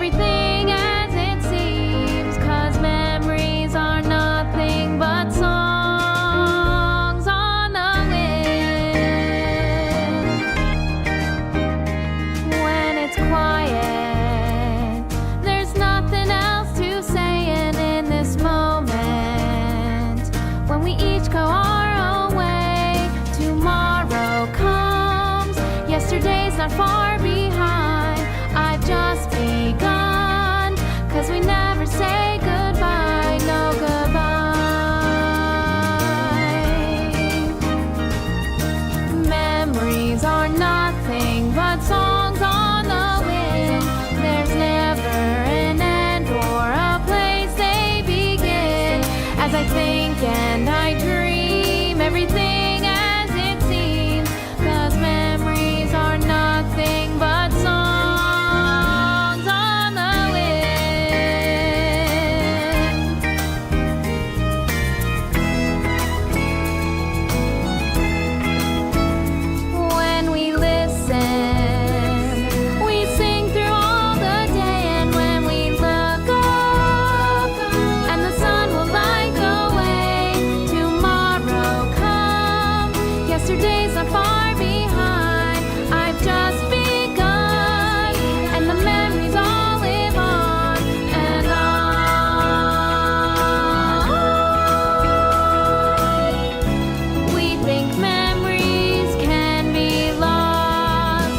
everything as it seems, 'cause memories are nothing but songs on the wind. When it's quiet, there's nothing else to say, and in this moment, when we each go our own way, tomorrow comes, yesterday's not far behind. I've just begun, 'cause we never say goodbye, no goodbye. Memories are nothing but songs on the wind. There's never an end or a place they begin. As I think and I dream, everything as it seems, 'cause memories are nothing but songs on the wind. When we listen, we sing through all the day, and when we look up, and the sun will light the way, tomorrow comes, yesterday's not far behind. I've just begun, and the memories all live on and on. We think memories can be lost,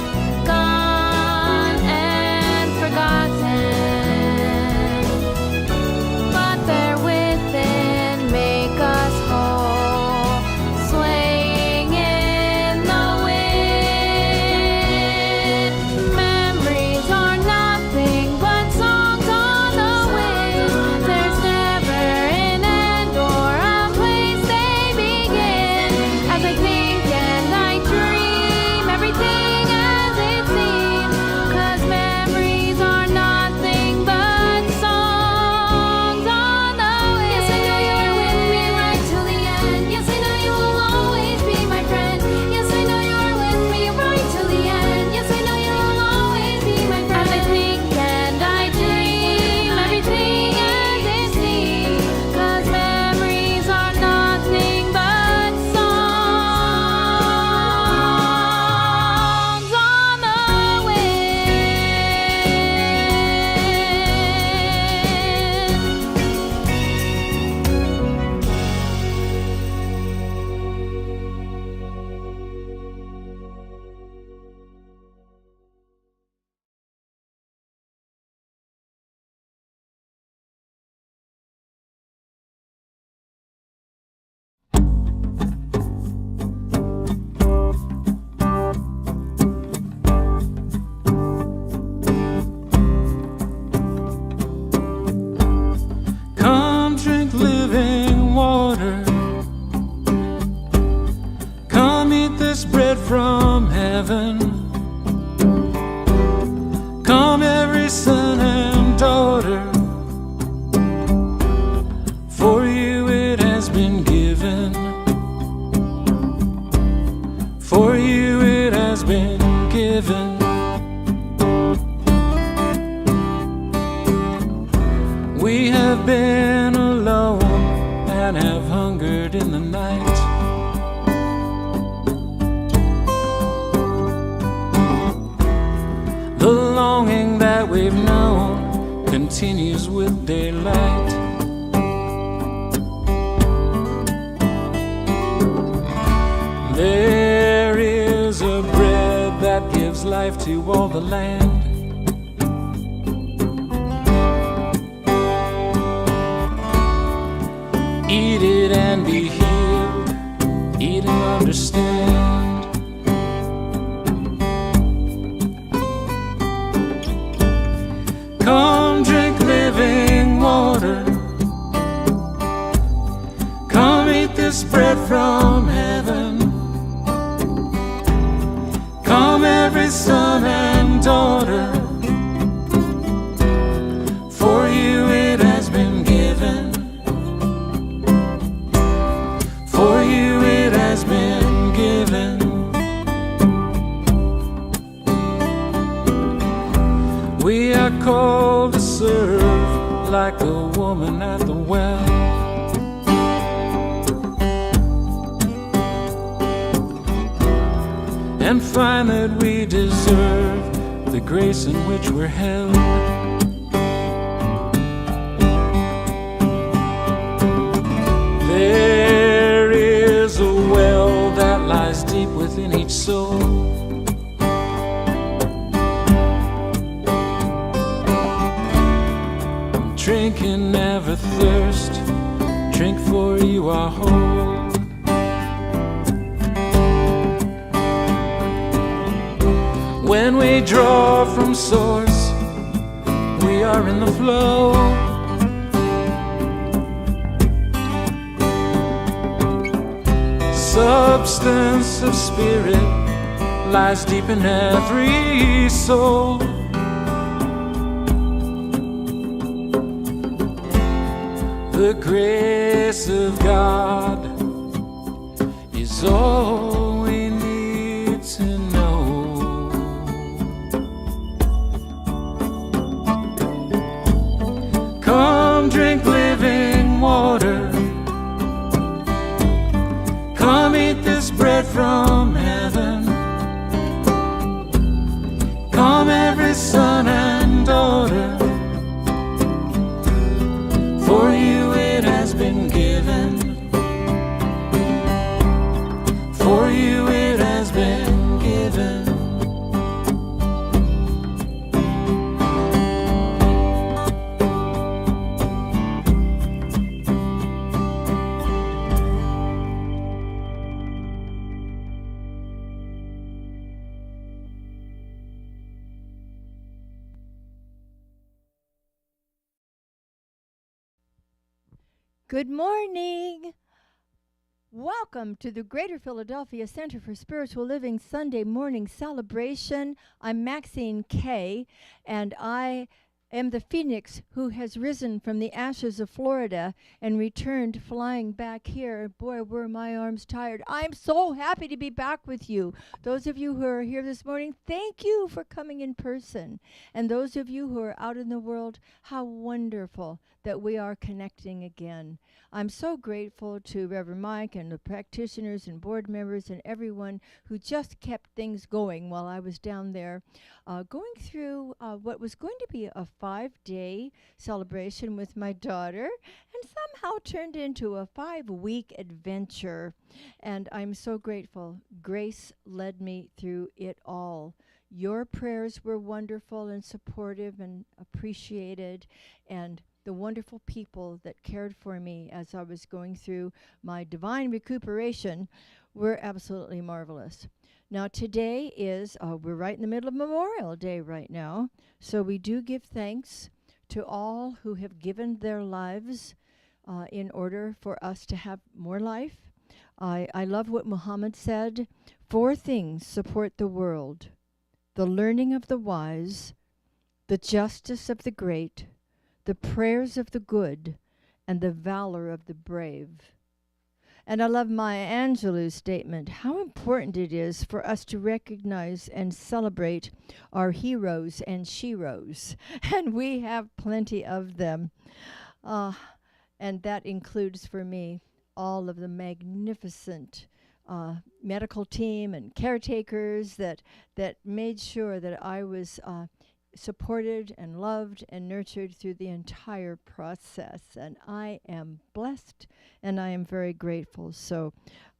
gone and forgotten, but they're within, make us whole, swaying in the wind. Memories are nothing but songs on the wind. There's never an end or a place they begin. As I think and I dream, everything as it seems, 'cause memories are nothing but songs on the wind. Yes, I know you're with me right till the end. Yes, I know you will always be my friend. Yes, I know you're with me right till the end. Yes, I know you will always be my friend. As I think and I dream, everything as it seems, 'cause memories are nothing but songs on the Come drink living water. Come eat this bread from heaven. Come every son and daughter. For you it has been given. For you it has been given. We have been alone and have hungered in the night. The longing that we've known continues with daylight. There is a bread that gives life to all the land. Eat it and be healed. Eat and understand. Come drink living water. Come eat this bread from heaven. Come every son and daughter. For you it has been given. For you it has been given. We are called called to serve like the woman at the well. And find that we deserve the grace in which we're held. There is a well that lies deep within each soul. Drink and never thirst, drink for you are whole. When we draw from source, we are in the flow. Substance of spirit lies deep in every soul. The grace of God is all we need to know. Come drink living water. Come eat this bread from heaven. Come every son and daughter. For you it has been given. For you it has been given. Good morning. Welcome to the Greater Philadelphia Center for Spiritual Living Sunday morning celebration. I'm Maxine Kaye, and I am the phoenix who has risen from the ashes of Florida and returned flying back here. Boy, were my arms tired. I'm so happy to be back with you. Those of you who are here this morning, thank you for coming in person. And those of you who are out in the world, how wonderful that we are connecting again. I'm so grateful to Reverend Mike and the practitioners and board members and everyone who just kept things going while I was down there going through what was going to be a 5-day celebration with my daughter and somehow turned into a 5-week adventure. And I'm so grateful. Grace led me through it all. Your prayers were wonderful and supportive and appreciated, and the wonderful people that cared for me as I was going through my divine recuperation were absolutely marvelous. Now today is, we're right in the middle of Memorial Day right now, so we do give thanks to all who have given their lives in order for us to have more life. I love what Muhammad said, 4 things support the world: the learning of the wise, the justice of the great, the prayers of the good, and the valor of the brave. And I love Maya Angelou's statement, how important it is for us to recognize and celebrate our heroes and sheroes. And we have plenty of them. And that includes for me all of the magnificent medical team and caretakers that made sure that I was supported and loved and nurtured through the entire process. And I am blessed and I am very grateful. So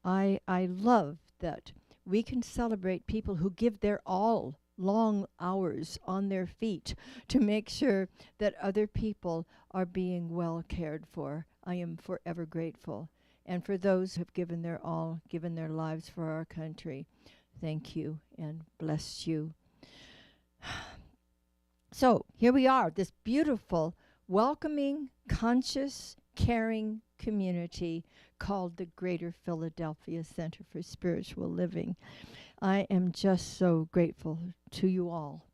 I love that we can celebrate people who give their all, long hours on their feet to make sure that other people are being well cared for. I am forever grateful. And for those who have given their all, given their lives for our country, thank you and bless you. So here we are, this beautiful, welcoming, conscious, caring community called the Greater Philadelphia Center for Spiritual Living. I am just so grateful to you all.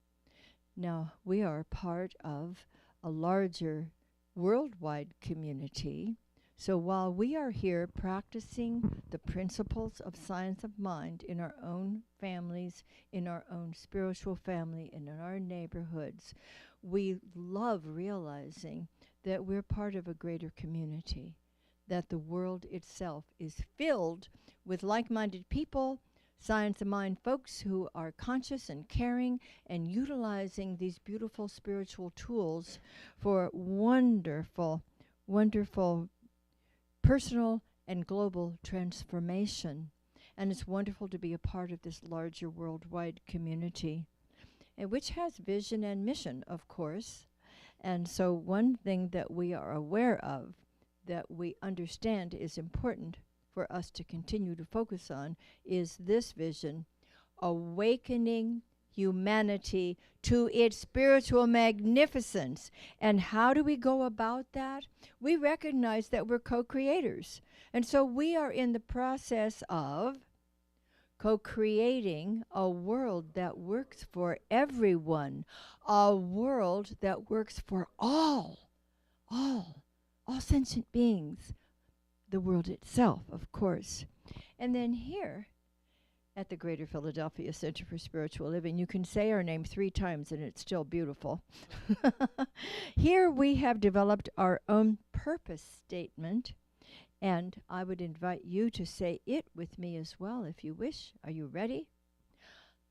Now, we are part of a larger worldwide community. So while we are here practicing the principles of science of mind in our own families, in our own spiritual family, and in our neighborhoods, we love realizing that we're part of a greater community, that the world itself is filled with like-minded people, science and mind folks who are conscious and caring and utilizing these beautiful spiritual tools for wonderful, wonderful personal and global transformation. And it's wonderful to be a part of this larger worldwide community, and which has vision and mission, of course. And so one thing that we are aware of, that we understand is important for us to continue to focus on, is this vision: awakening humanity to its spiritual magnificence. And how do we go about that? We recognize that we're co-creators. And so we are in the process of co-creating a world that works for everyone, a world that works for all sentient beings, the world itself, of course. And then here at the Greater Philadelphia Center for Spiritual Living, you can say our name 3 times and it's still beautiful. Here we have developed our own purpose statement, and I would invite you to say it with me as well if you wish. Are you ready?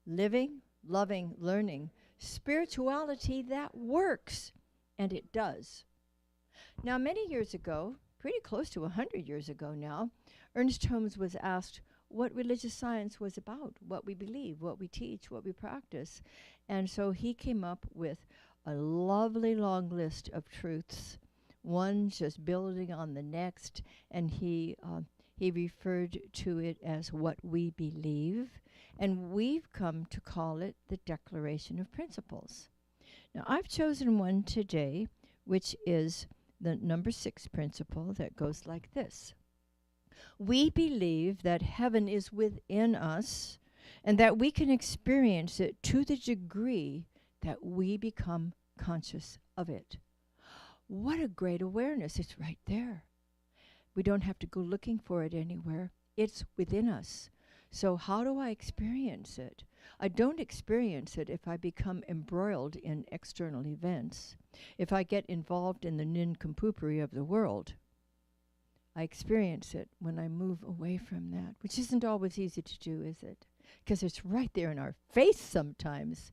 Living, loving, learning, spirituality that works, and it does. Now, many years ago, pretty close to 100 years ago now, Ernest Holmes was asked what religious science was about, what we believe, what we teach, what we practice. And so he came up with a lovely long list of truths, one just building on the next, and he referred to it as what we believe, and we've come to call it the Declaration of Principles. Now, I've chosen one today, which is the number 6 principle that goes like this. We believe that heaven is within us and that we can experience it to the degree that we become conscious of it. What a great awareness. It's right there. We don't have to go looking for it anywhere. It's within us. So how do I experience it? I don't experience it if I become embroiled in external events, if I get involved in the nincompoopery of the world. I experience it when I move away from that, which isn't always easy to do, is it? Because it's right there in our face sometimes,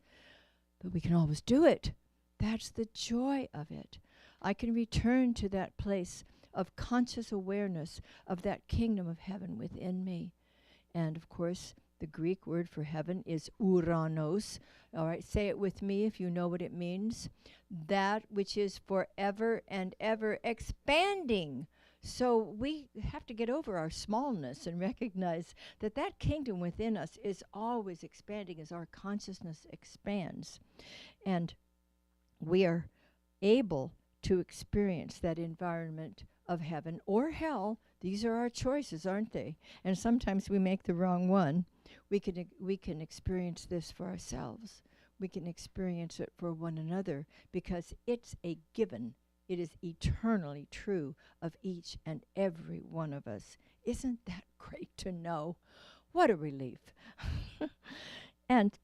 but we can always do it. That's the joy of it. I can return to that place of conscious awareness of that kingdom of heaven within me. And of course, the Greek word for heaven is uranos. All right, say it with me if you know what it means. That which is forever and ever expanding. So we have to get over our smallness and recognize that that kingdom within us is always expanding as our consciousness expands. And we are able to experience that environment of heaven or hell. These are our choices, aren't they? And sometimes we make the wrong one. We can experience this for ourselves. We can experience it for one another because it's a given. It is eternally true of each and every one of us. Isn't that great to know? What a relief. And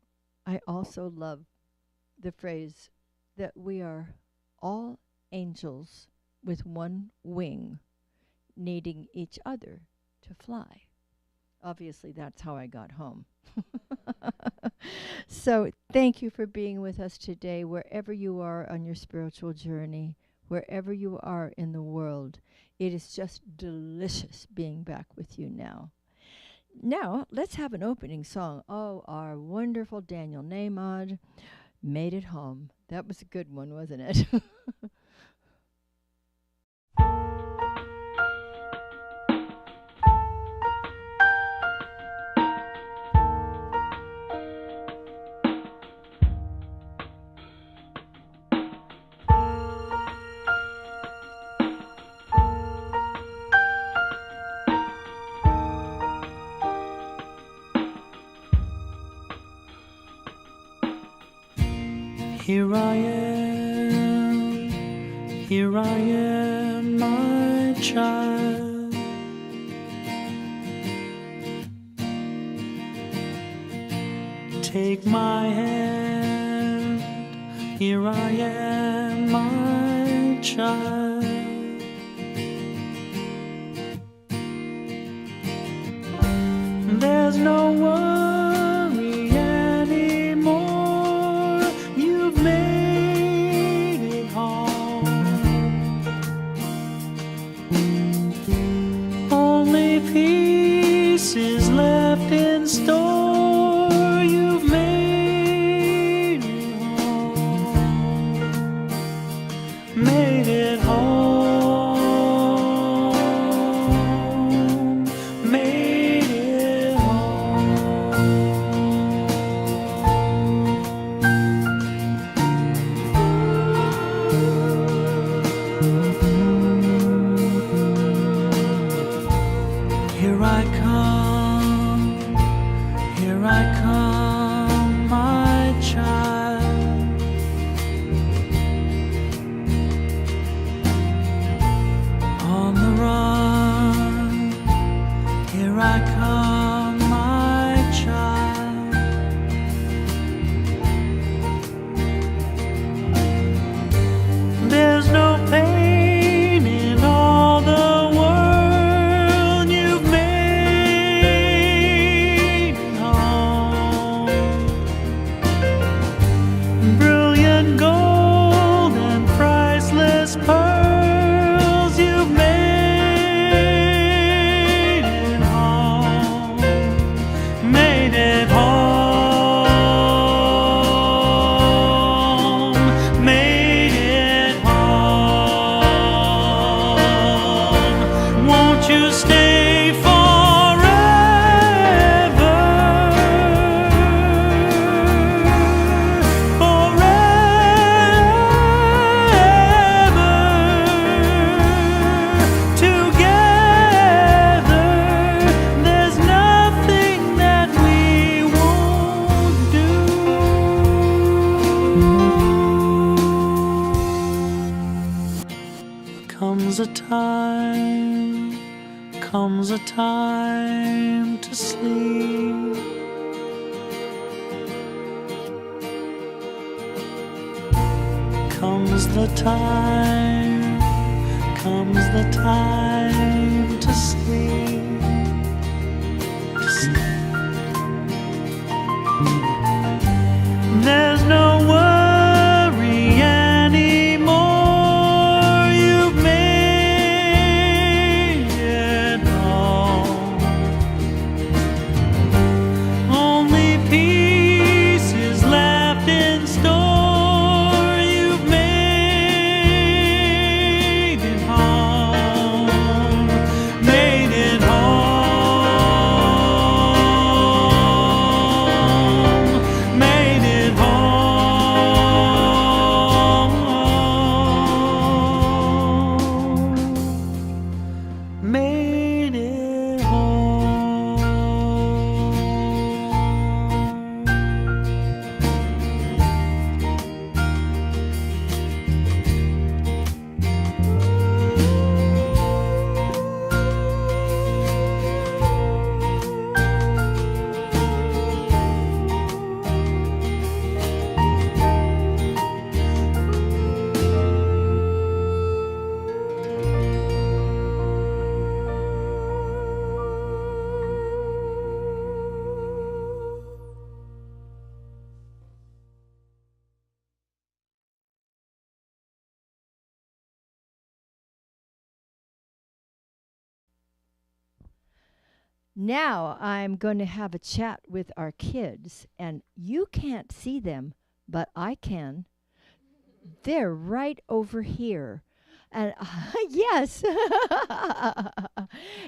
I also love the phrase that we are all angels with one wing, needing each other to fly. Obviously, that's how I got home. So thank you for being with us today, wherever you are on your spiritual journey, wherever you are in the world. It is just delicious being back with you now. Now, let's have an opening song. Oh, our wonderful Daniel Nahmod made it home. That was a good one, wasn't it? Here I am, my child. Take my hand, Here I am, my child. There's no worry anymore. You've made it home. Only peace is left in store. You've made it home. Made it home. Made it home. Here I come, my child. On the run, here I come, my child. There's no pain in all the world. You've made it home. Brilliant gold and priceless pearls. You've made it home. Made it home. Made it home. Won't you stay forever? Forever together. There's nothing that we won't do. Comes a time to sleep. Comes the time to sleep. To sleep. There's no worry anymore. You've made it home. Only peace is left in store. You've made it home. Made it home. Made it home. Made it home. Now I'm going to have a chat with our kids, and you can't see them, but I can. They're right over here. And yes,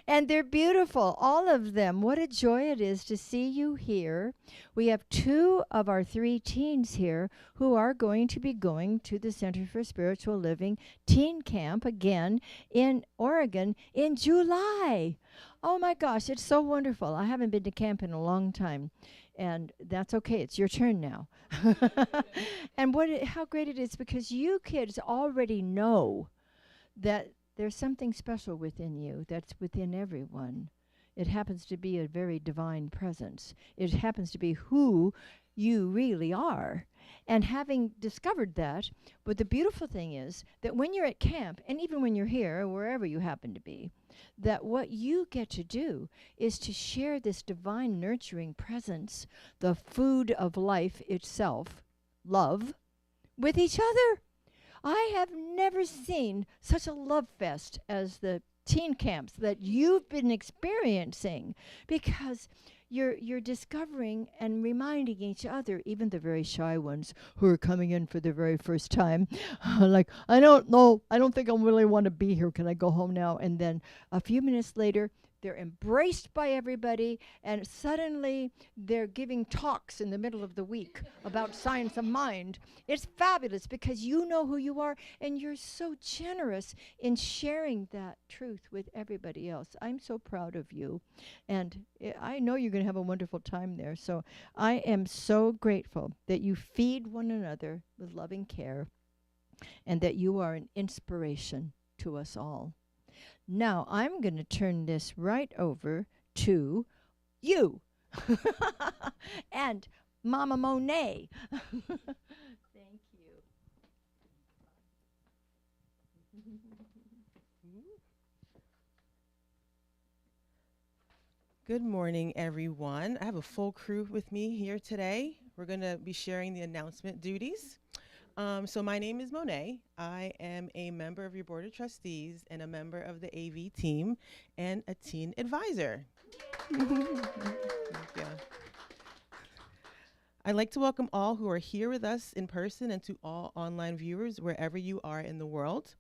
and they're beautiful, all of them. What a joy it is to see you here. We have 2 of our 3 teens here who are going to be going to the Center for Spiritual Living Teen Camp again in Oregon in July. Oh my gosh, it's so wonderful. I haven't been to camp in a long time, and that's okay. It's your turn now. And how great it is, because you kids already know that there's something special within you that's within everyone. It happens to be a very divine presence. It happens to be who you really are. And having discovered that, but the beautiful thing is that when you're at camp, and even when you're here, or wherever you happen to be, that what you get to do is to share this divine nurturing presence, the food of life itself, love, with each other. I have never seen such a love fest as the teen camps that you've been experiencing, because you're discovering and reminding each other, even the very shy ones who are coming in for the very first time, like, I don't know, I don't think I really want to be here. Can I go home now? And then a few minutes later, they're embraced by everybody, and suddenly they're giving talks in the middle of the week about science of mind. It's fabulous because you know who you are, and you're so generous in sharing that truth with everybody else. I'm so proud of you, and I know you're going to have a wonderful time there. So I am so grateful that you feed one another with loving care, and that you are an inspiration to us all. Now, I'm going to turn this right over to you and Mama Monet. Thank you. Good morning, everyone. I have a full crew with me here today. We're going to be sharing the announcement duties. So my name is Monet. I am a member of your board of trustees and a member of the AV team and a teen advisor. Thank you. I'd like to welcome all who are here with us in person and to all online viewers wherever you are in the world.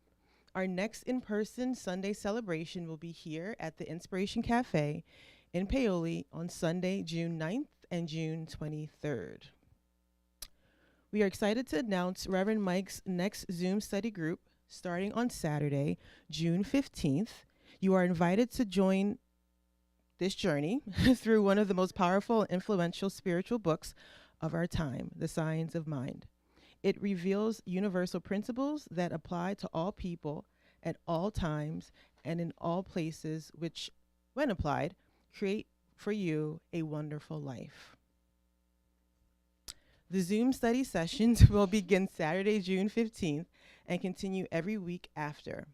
Our next in-person Sunday celebration will be here at the Inspiration Cafe in Paoli on Sunday, June 9th and June 23rd. We are excited to announce Reverend Mike's next Zoom study group starting on Saturday, June 15th. You are invited to join this journey through one of the most powerful and influential spiritual books of our time, The Science of Mind. It reveals universal principles that apply to all people at all times and in all places, which, when applied, create for you a wonderful life. The Zoom study sessions will begin Saturday, June 15th and continue every week after.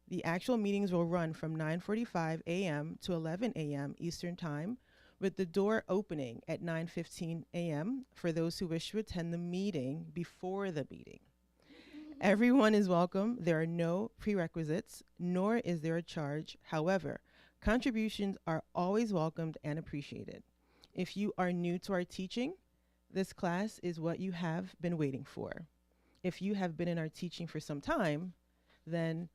The actual meetings will run from 9:45 a.m. to 11 a.m. Eastern Time, with the door opening at 9:15 a.m. for those who wish to attend the meeting before the meeting. Everyone is welcome. There are no prerequisites, nor is there a charge. However, contributions are always welcomed and appreciated. If you are new to our teaching, this class is what you have been waiting for. If you have been in our teaching for some time, then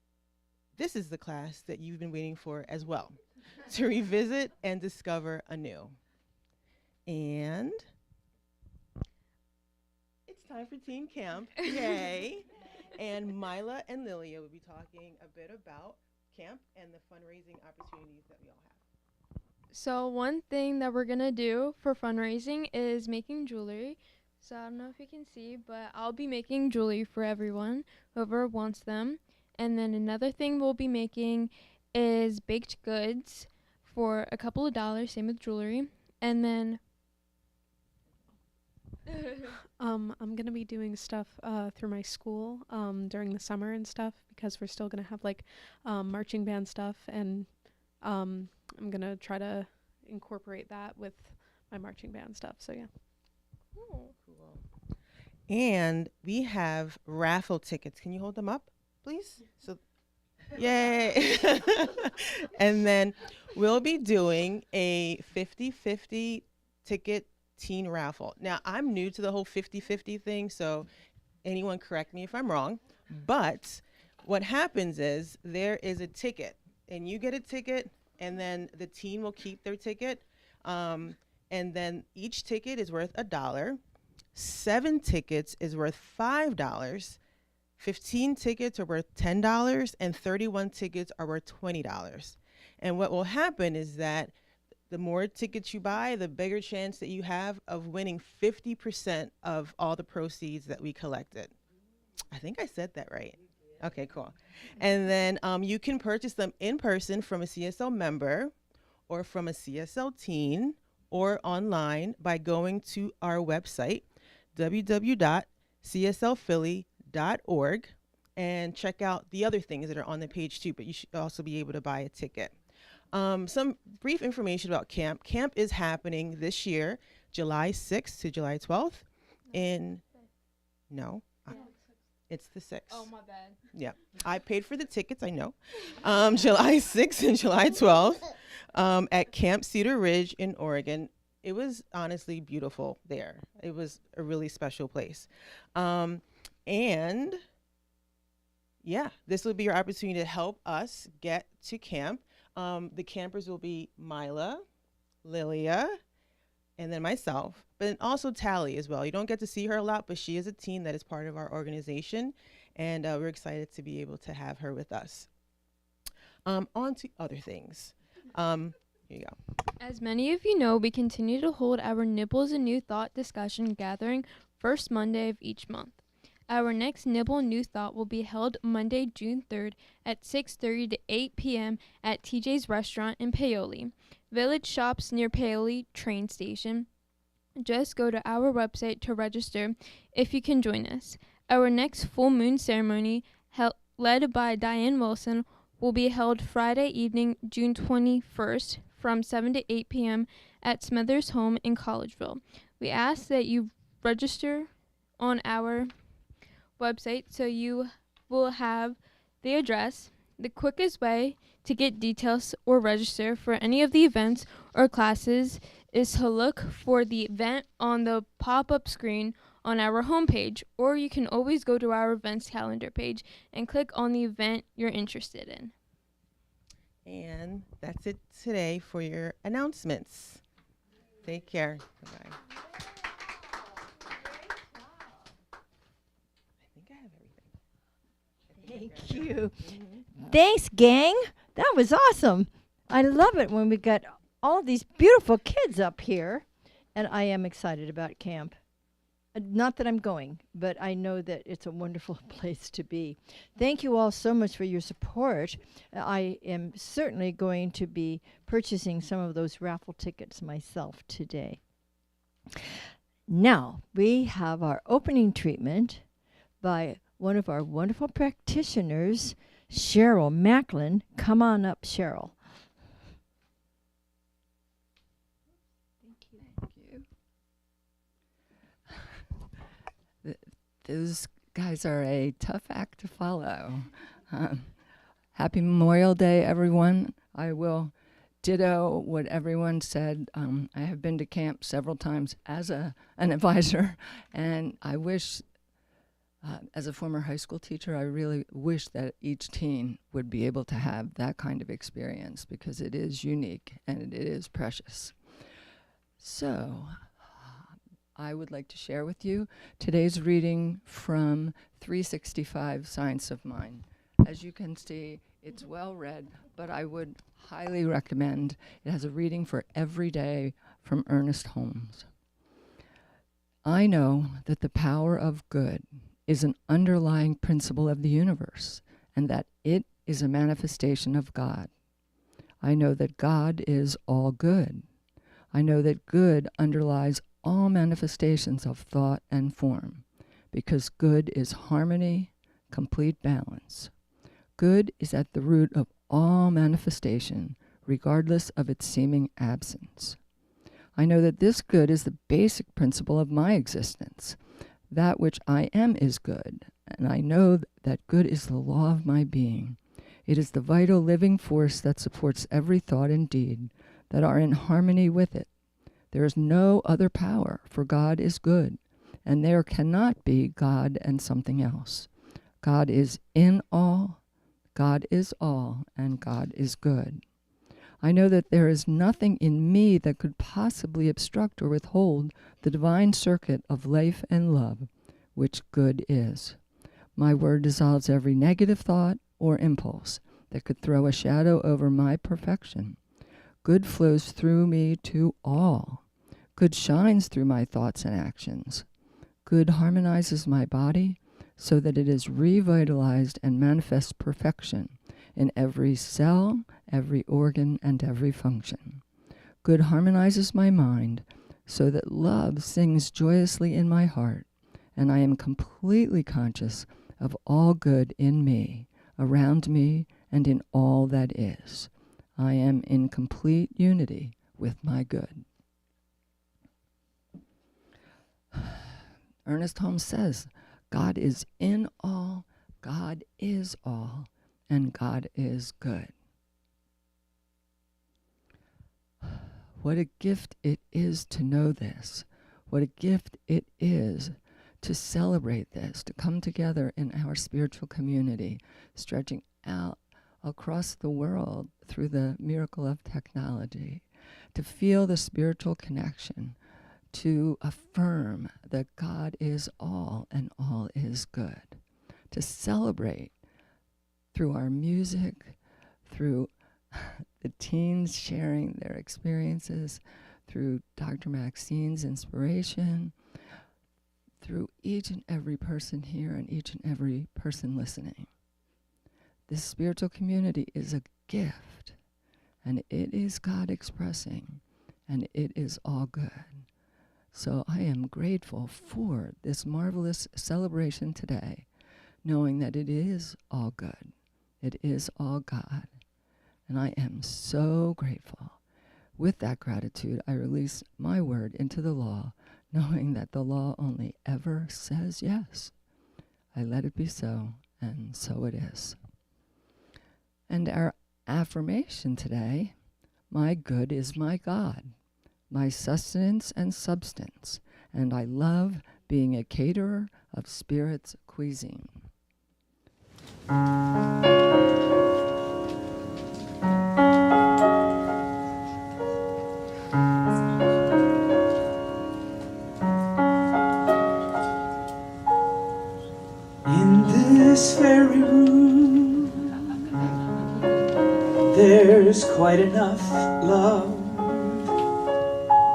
this is the class that you've been waiting for as well, to revisit and discover anew. And it's time for Teen Camp. Yay! And Mila and Lilia will be talking a bit about camp and the fundraising opportunities that we all have. So one thing that we're gonna do for fundraising is making jewelry. So I don't know if you can see, but I'll be making jewelry for everyone, whoever wants them. And then another thing we'll be making is baked goods for a couple of dollars, same with jewelry. And then I'm going to be doing stuff through my school during the summer and stuff, because we're still going to have like marching band stuff, and I'm going to try to incorporate that with my marching band stuff. So yeah. Cool. And we have raffle tickets. Can you hold them up, please? So, yay. And then we'll be doing a 50-50 ticket teen raffle. Now, I'm new to the whole 50-50 thing, so anyone correct me if I'm wrong. But what happens is there is a ticket, and you get a ticket, and then the teen will keep their ticket. And then each ticket is worth $1. 7 tickets is worth $5. 15 tickets are worth $10, and 31 tickets are worth $20. And what will happen is that the more tickets you buy, the bigger chance that you have of winning 50% of all the proceeds that we collected. I think I said that right. Okay, cool. And then you can purchase them in person from a CSL member or from a CSL teen or online by going to our website, www.cslphilly.org, and check out the other things that are on the page too, but you should also be able to buy a ticket. Some brief information about camp. Camp is happening this year, July 6th to July 12th it's the 6th. Oh, my bad. Yeah, I paid for the tickets, I know. July 6th and July 12th at Camp Cedar Ridge in Oregon. It was honestly beautiful there. It was a really special place. And yeah, this will be your opportunity to help us get to camp. The campers will be Mila, Lilia, and then myself, but also Tally as well. You don't get to see her a lot, but she is a teen that is part of our organization, and we're excited to be able to have her with us. On to other things. Here you go. As many of you know, we continue to hold our Nibbles and New Thought discussion gathering first Monday of each month. Our next Nibble and New Thought will be held Monday, June 3rd at 6:30 to 8 p.m. at TJ's Restaurant in Paoli. Village shops near Paoli train station. Just go to our website to register if you can join us. Our next full moon ceremony, led by Diane Wilson, will be held Friday evening, June 21st from 7 to 8 p.m. at Smithers Home in Collegeville. We ask that you register on our website so you will have the address. The quickest way to get details or register for any of the events or classes is to look for the event on the pop-up screen on our homepage, or you can always go to our events calendar page and click on the event you're interested in. And that's it today for your announcements. Take care. Bye-bye. I think I have everything. Thank you. Thanks, gang. That was awesome. I love it when we got all these beautiful kids up here, and I am excited about camp. Not that I'm going, but I know that it's a wonderful place to be. Thank you all so much for your support. I am certainly going to be purchasing some of those raffle tickets myself today. Now, we have our opening treatment by one of our wonderful practitioners, Cheryl Macklin. Come on up, Cheryl. Those guys are a tough act to follow. Happy Memorial Day, everyone. I will ditto what everyone said. I have been to camp several times as an advisor, and I wish, as a former high school teacher, I really wish that each teen would be able to have that kind of experience, because it is unique and it is precious. So, I would like to share with you today's reading from 365 Science of Mind. As you can see, it's well read, but I would highly recommend. It has a reading for every day from Ernest Holmes. I know that the power of good is an underlying principle of the universe, and that it is a manifestation of God. I know that God is all good. I know that good underlies all manifestations of thought and form, because good is harmony, complete balance. Good is at the root of all manifestation, regardless of its seeming absence. I know that this good is the basic principle of my existence. That which I am is good, and I know that good is the law of my being. It is the vital living force that supports every thought and deed that are in harmony with it. There is no other power, for God is good, and there cannot be God and something else. God is in all, God is all, and God is good. I know that there is nothing in me that could possibly obstruct or withhold the divine circuit of life and love, which good is. My word dissolves every negative thought or impulse that could throw a shadow over my perfection. Good flows through me to all. Good shines through my thoughts and actions. Good harmonizes my body so that it is revitalized and manifests perfection in every cell, every organ, and every function. Good harmonizes my mind so that love sings joyously in my heart, and I am completely conscious of all good in me, around me, and in all that is. I am in complete unity with my good. Ernest Holmes says, God is in all, God is all, and God is good. What a gift it is to know this. What a gift it is to celebrate this, to come together in our spiritual community, stretching out across the world through the miracle of technology, to feel the spiritual connection, to affirm that God is all and all is good, to celebrate through our music, through the teens sharing their experiences, through Dr. Maxine's inspiration, through each and every person here and each and every person listening. This spiritual community is a gift, and it is God expressing, and it is all good. So I am grateful for this marvelous celebration today, knowing that it is all good. It is all God. And I am so grateful. With that gratitude, I release my word into the law, knowing that the law only ever says yes. I let it be so, and so it is. And our affirmation today, my good is my God, my sustenance and substance, and I love being a caterer of spirit's cuisine. In this very room, there's quite enough love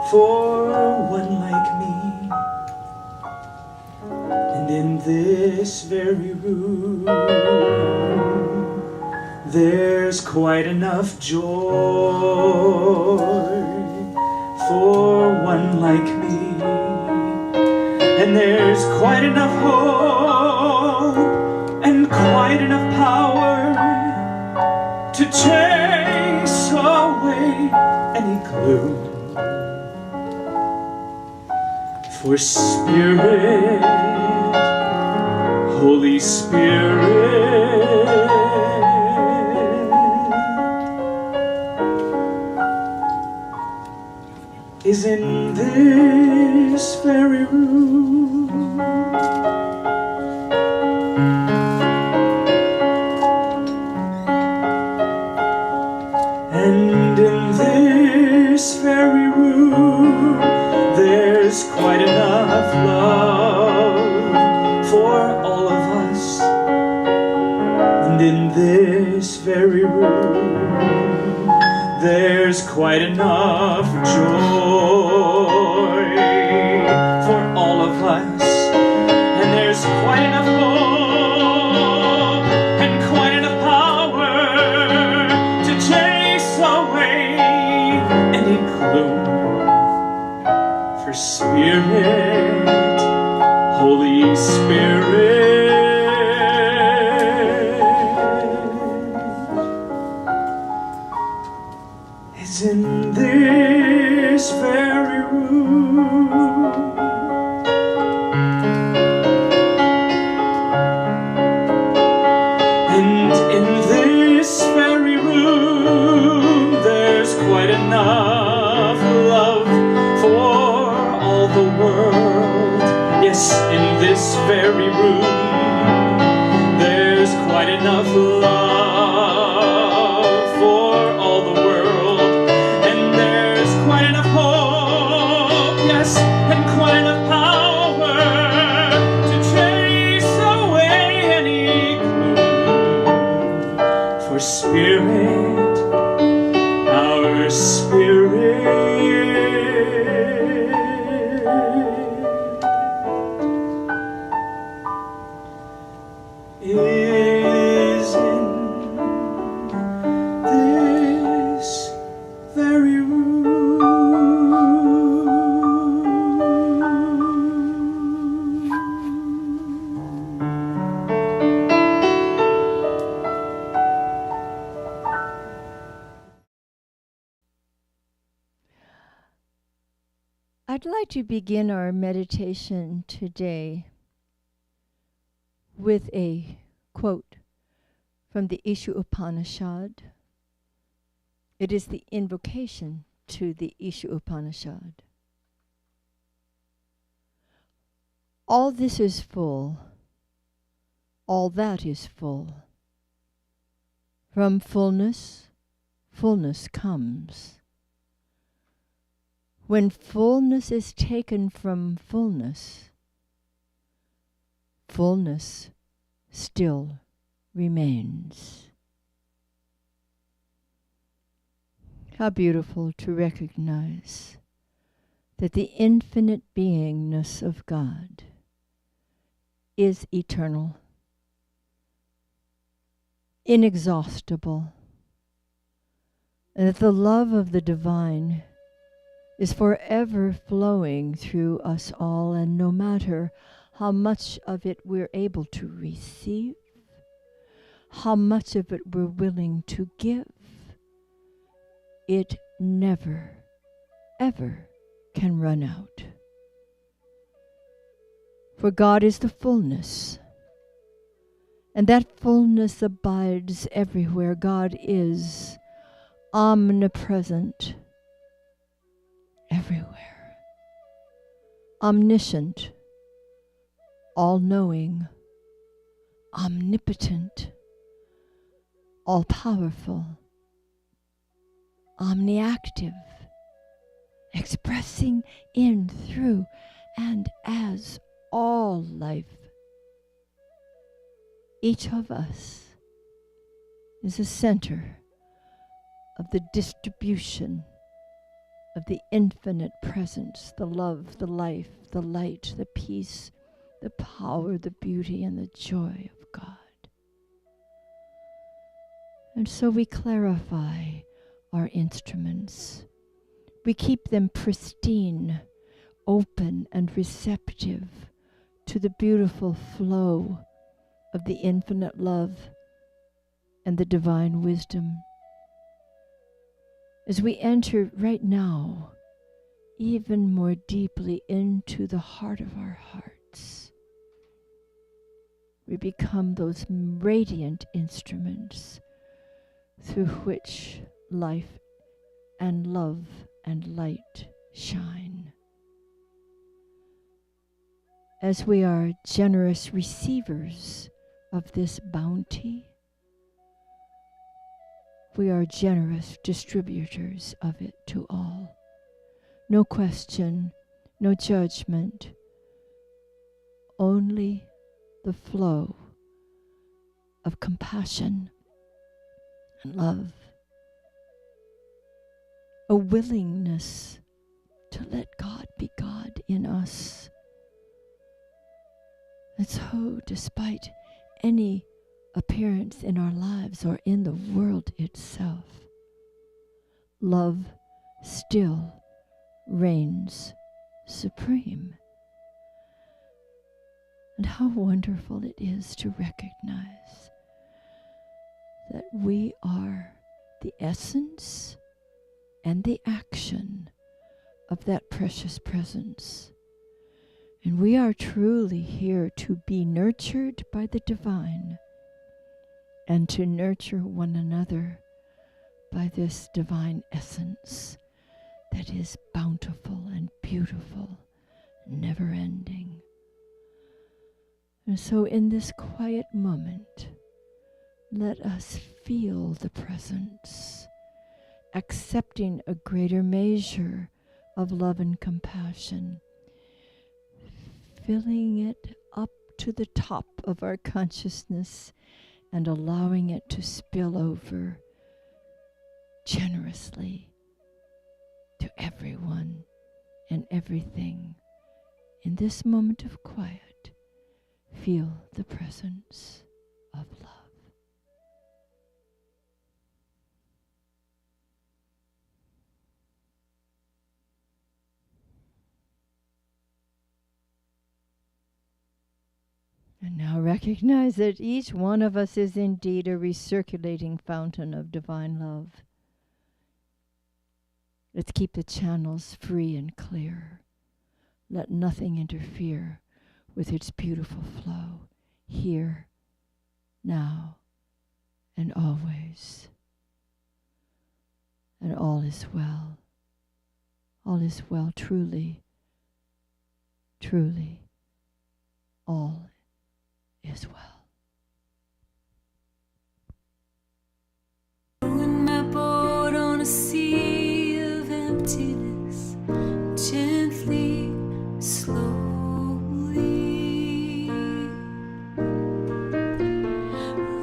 for one like me. And in this very room, there's quite enough joy for one like me. And there's quite enough hope and quite enough power to chase away any gloom. For Spirit, Holy Spirit, is in this very room. And in this very room, there's quite enough love for all of us. And in this very room, there's quite enough joy for all of us. And there's quite enough hope and quite enough power to chase away any gloom. For Spirit, Holy Spirit, is in this very room. And in this very room, there's quite enough love for all the world. Yes, in this very room, there's quite enough love for all the world. And there's quite enough hope, yes, and quite enough power to chase away any gloom. For Spirit, our Spirit, is in this very room. I'd like to begin our meditation today with a quote from the Ishu Upanishad. It is the invocation to the Ishu Upanishad. All this is full, all that is full. From fullness, fullness comes. When fullness is taken from fullness, fullness still remains. How beautiful to recognize that the infinite beingness of God is eternal, inexhaustible, and that the love of the divine is forever flowing through us all, and no matter how much of it we're able to receive, how much of it we're willing to give, it never, ever can run out. For God is the fullness, and that fullness abides everywhere. God is omnipresent everywhere, omniscient, all-knowing, omnipotent, all-powerful, omniactive, expressing in, through, and as all life. Each of us is a center of the distribution of the infinite presence, the love, the life, the light, the peace, the power, the beauty, and the joy of God. And so we clarify our instruments. We keep them pristine, open, and receptive to the beautiful flow of the infinite love and the divine wisdom. As we enter right now even more deeply into the heart of our hearts, we become those radiant instruments through which life and love and light shine. As we are generous receivers of this bounty, we are generous distributors of it to all. No question, no judgment, only the flow of compassion and love. A willingness to let God be God in us. And so, despite any appearance in our lives or in the world itself, love still reigns supreme. And how wonderful it is to recognize that we are the essence and the action of that precious presence. And we are truly here to be nurtured by the divine and to nurture one another by this divine essence that is bountiful and beautiful, never ending. And so in this quiet moment, let us feel the presence, accepting a greater measure of love and compassion, filling it up to the top of our consciousness and allowing it to spill over generously to everyone and everything. In this moment of quiet, feel the presence of love. And now recognize that each one of us is indeed a recirculating fountain of divine love. Let's keep the channels free and clear Let nothing interfere with its beautiful flow, here, now, and always. And all is well. All is well, truly, truly, all is well. Rowing my boat on a sea of emptiness, gently, slowly.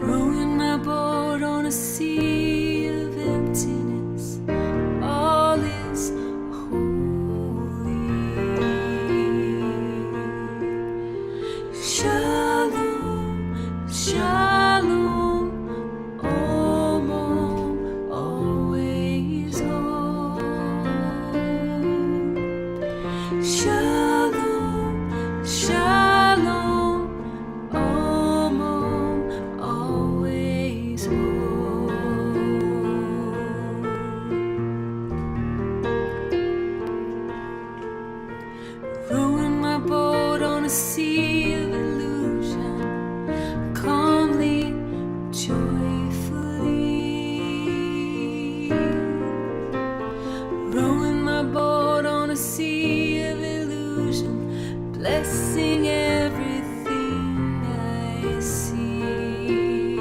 Rowing my boat on a sea of emptiness, all is holy. Shalom, shalom, Om, always home. Shalom, shalom, Om, always home. Rowing my boat on a sea of illusion, calmly, joyfully. Rowing my boat on a sea of illusion, blessing everything I see.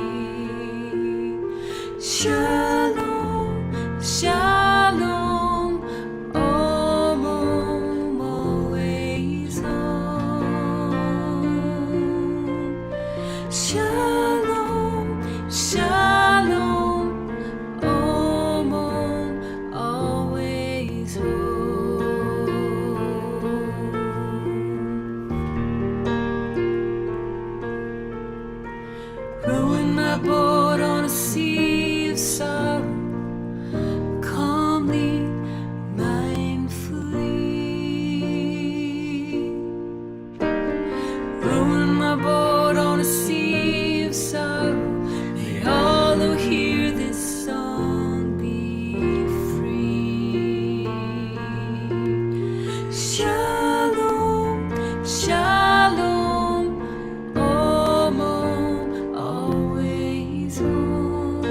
Shalom, shalom, Om, always home. Shalom, shalom, Om, always home. Rowing my boat on a sea of sorrow, calmly, mindfully. Rowing my boat on a sea of sorrow, may all who hear this song be free. Shalom, shalom, Om, always home.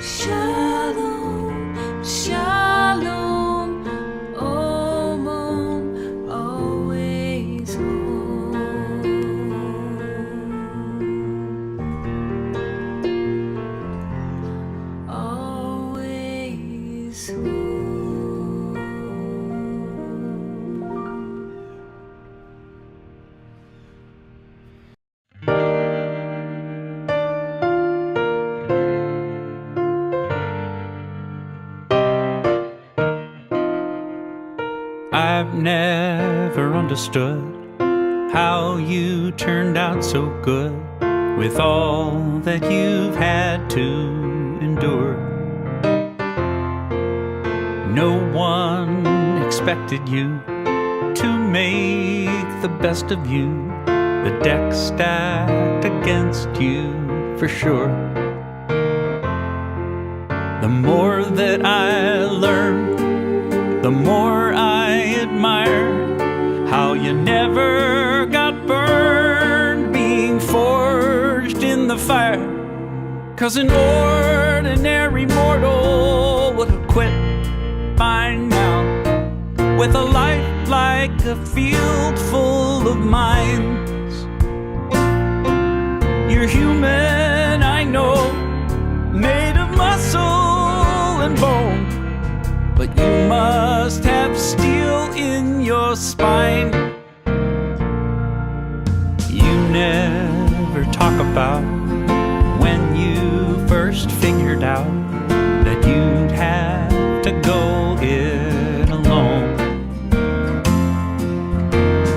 Shalom, shalom, Om, always home. Always home. I've never understood how you turned out so good with all that you've had to endure. No one expected you to make the best of you. The deck stacked against you for sure. The more that I learn, the more I admire how you never got burned being forged in the fire. 'Cause an ordinary mortal would have quit by now, with a life like a field full of mines. You're human, I know, made of muscle and bone, but you must have steel in your spine. You never talk about when you first figured out that you'd have to go it alone.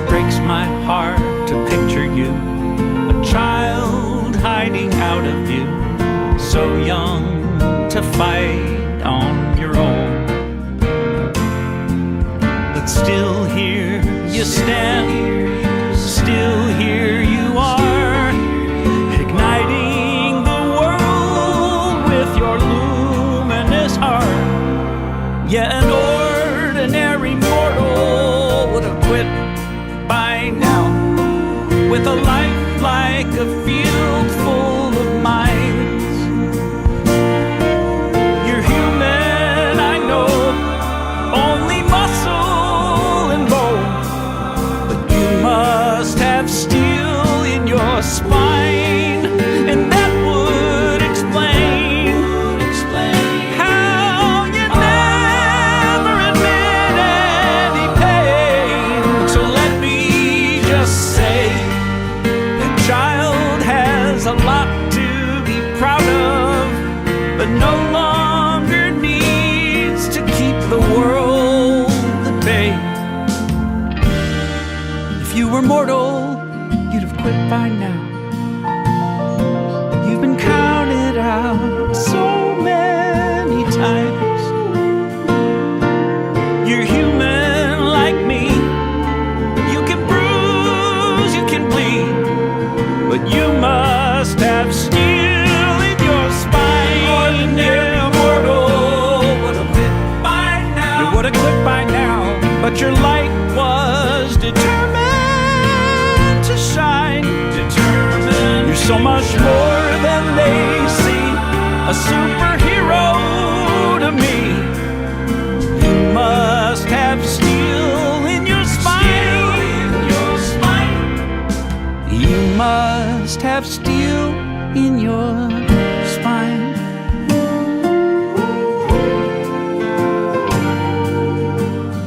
Breaks my heart to picture you, a child hiding out of view, so young to fight on your own. But still here you stand quit by now, with a life like a field full of mines. You're human, I know, only muscle and bone, but you must have steel in your spine, and that would explain how you never admit any pain. So let me just say, the child has a lot to be proud of, but no longer needs to keep the world at bay. If you were mortal, you'd have quit by now. You've been counted out so many times. You're human like me. You can bruise, you can bleed, but you must have steel in your spine. Ordinary mortal would have quit by now. You would have quit by now, but your light was determined to shine. Determined. You're so much more than they see, a superhero to me. You must have steel in your spine. You must have steel in your spine.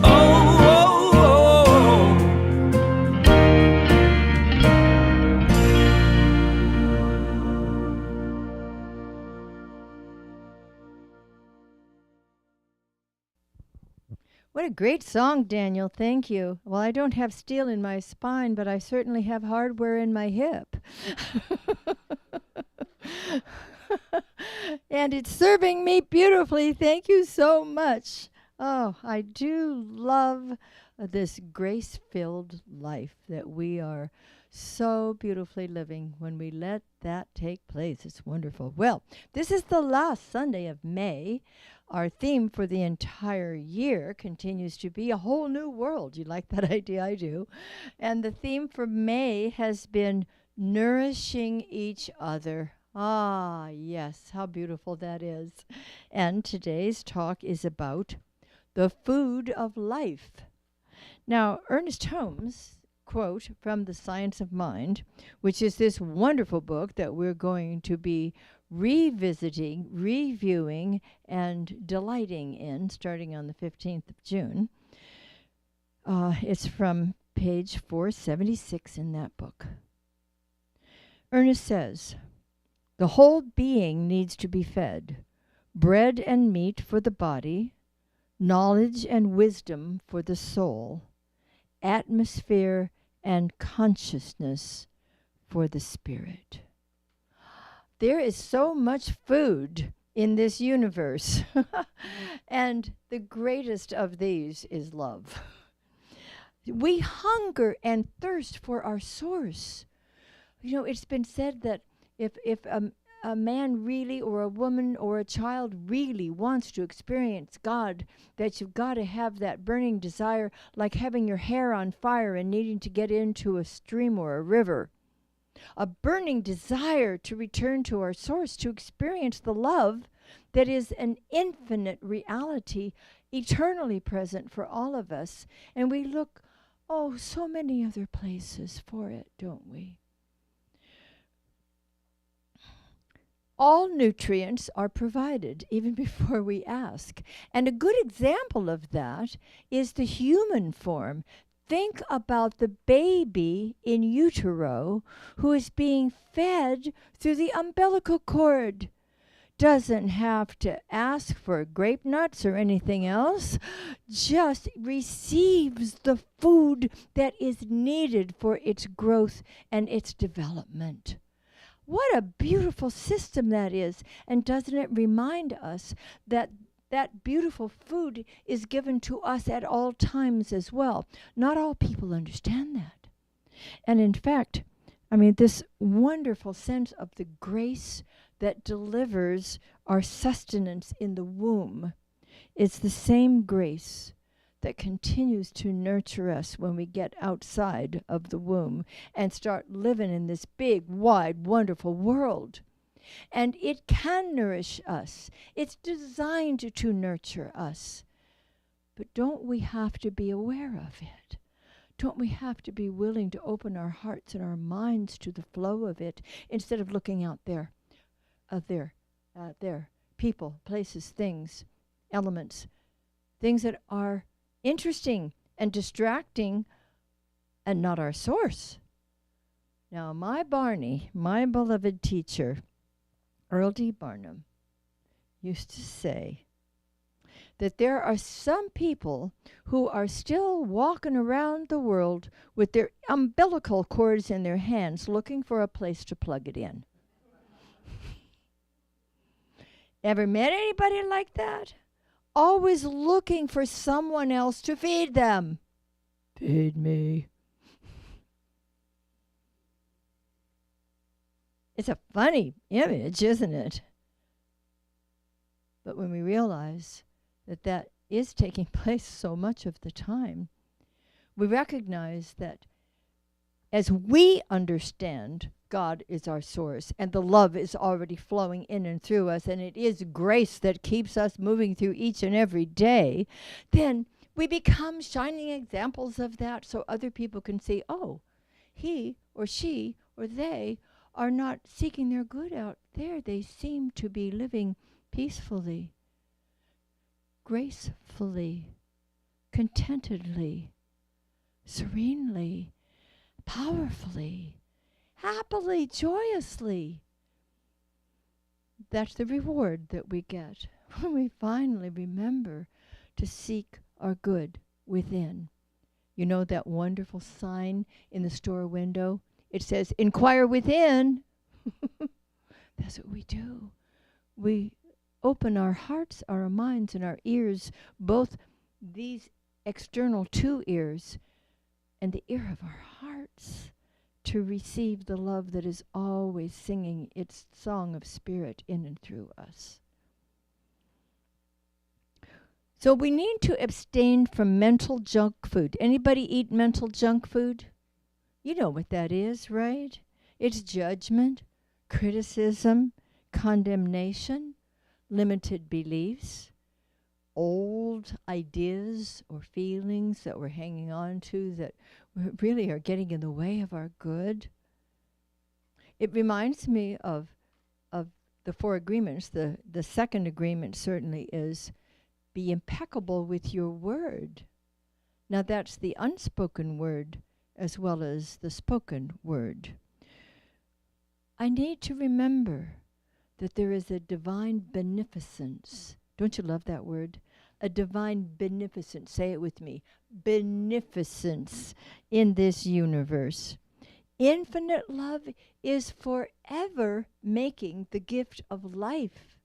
Oh, oh, oh. What a great song, Daniel. Thank you. Well, I don't have steel in my spine, but I certainly have hardware in my hip. And it's serving me beautifully. Thank you so much. Oh, I do love this grace-filled life that we are so beautifully living when we let that take place. It's wonderful. Well, this is the last Sunday of May. Our theme for the entire year continues to be a whole new world. You like that idea? I do. And the theme for May has been nourishing each other. Ah, yes, how beautiful that is. And today's talk is about the food of life. Now, Ernest Holmes, quote from The Science of Mind, which is this wonderful book that we're going to be revisiting, reviewing, and delighting in starting on the 15th of June. It's from page 476 in that book. Ernest says, "The whole being needs to be fed, bread and meat for the body, knowledge and wisdom for the soul, atmosphere and consciousness for the spirit." There is so much food in this universe, and the greatest of these is love. We hunger and thirst for our source. You know, it's been said that if a man really, or a woman, or a child really wants to experience God, that you've got to have that burning desire, like having your hair on fire and needing to get into a stream or a river. A burning desire to return to our source, to experience the love that is an infinite reality, eternally present for all of us. And we look, so many other places for it, don't we? All nutrients are provided even before we ask. And a good example of that is the human form. Think about the baby in utero who is being fed through the umbilical cord. Doesn't have to ask for grape nuts or anything else, just receives the food that is needed for its growth and its development. What a beautiful system that is. And doesn't it remind us that that beautiful food is given to us at all times as well? Not all people understand that. And in fact, this wonderful sense of the grace that delivers our sustenance in the womb is the same grace that continues to nurture us when we get outside of the womb and start living in this big, wide, wonderful world. And it can nourish us. It's designed to nurture us. But don't we have to be aware of it? Don't we have to be willing to open our hearts and our minds to the flow of it instead of looking out there, people, places, things, elements, things that are interesting and distracting and not our source. Now, my Barney, my beloved teacher, Earl D. Barnum, used to say that there are some people who are still walking around the world with their umbilical cords in their hands looking for a place to plug it in. Ever met anybody like that? Always looking for someone else to feed them. Feed me. It's a funny image, isn't it? But when we realize that that is taking place so much of the time, we recognize that as we understand God is our source and the love is already flowing in and through us, and it is grace that keeps us moving through each and every day, then we become shining examples of that so other people can see, oh, he or she or they are not seeking their good out there. They seem to be living peacefully, gracefully, contentedly, serenely, powerfully, happily, joyously. That's the reward that we get when we finally remember to seek our good within. You know that wonderful sign in the store window? It says, "Inquire within." That's what we do. We open our hearts, our minds, and our ears, both these external two ears and the ear of our hearts, to receive the love that is always singing its song of spirit in and through us. So we need to abstain from mental junk food. Anybody eat mental junk food? You know what that is, right? It's judgment, criticism, condemnation, limited beliefs, old ideas or feelings that we're hanging on to that really are getting in the way of our good. It reminds me of the 4 agreements. The second agreement certainly is be impeccable with your word. Now that's the unspoken word as well as the spoken word. I need to remember that there is a divine beneficence. Don't you love that word? A divine beneficence. Say it with me. Beneficence in this universe. Infinite love is forever making the gift of life.